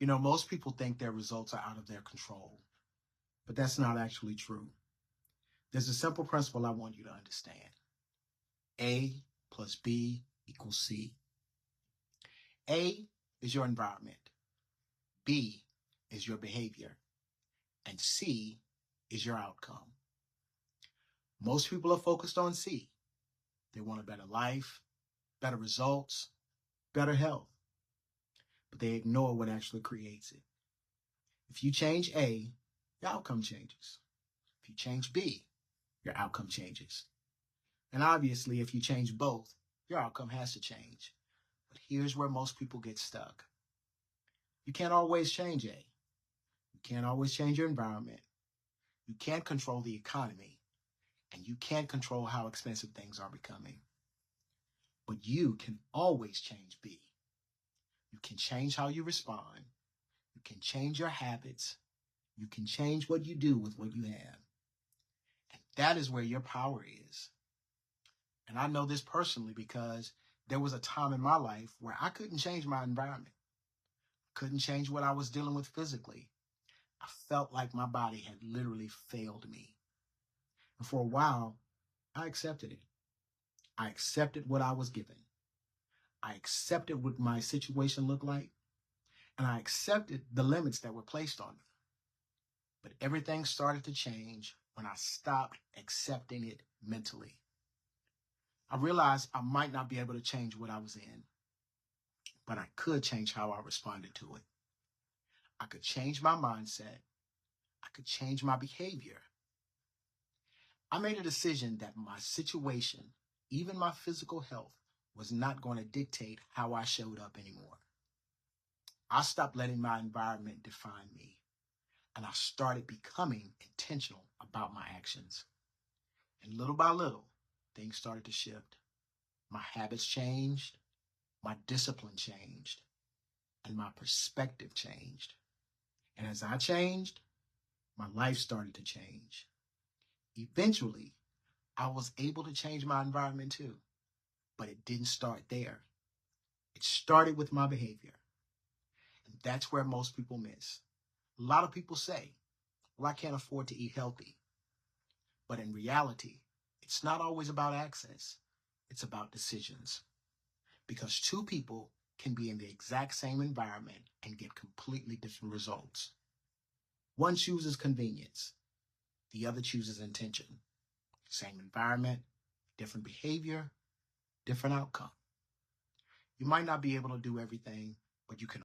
Most people think their results are out of their control, but that's not actually true. There's a simple principle I want you to understand. A plus B equals C. A is your environment. B is your behavior. And C is your outcome. Most people are focused on C. They want a better life, better results, better health, but they ignore what actually creates it. If you change A, your outcome changes. If you change B, your outcome changes. And obviously, if you change both, your outcome has to change. But here's where most people get stuck. You can't always change A. You can't always change your environment. You can't control the economy. And you can't control how expensive things are becoming. But you can always change B. You can change how you respond. You can change your habits. You can change what you do with what you have. And that is where your power is. And I know this personally because there was a time in my life where I couldn't change my environment. Couldn't change what I was dealing with physically. I felt like my body had literally failed me. And for a while, I accepted it. I accepted what I was given. I accepted what my situation looked like. And I accepted the limits that were placed on me. But everything started to change when I stopped accepting it mentally. I realized I might not be able to change what I was in, but I could change how I responded to it. I could change my mindset. I could change my behavior. I made a decision that my situation, even my physical health, was not going to dictate how I showed up anymore. I stopped letting my environment define me, and I started becoming intentional about my actions. And little by little, things started to shift. My habits changed, my discipline changed, and my perspective changed. And as I changed, my life started to change. Eventually, I was able to change my environment too, but it didn't start there. It started with my behavior. And that's where most people miss. A lot of people say, well, I can't afford to eat healthy. But in reality, it's not always about access. It's about decisions. Because two people can be in the exact same environment and get completely different results. One chooses convenience. The other chooses intention. Same environment, different behavior, different outcome. You might not be able to do everything, but you can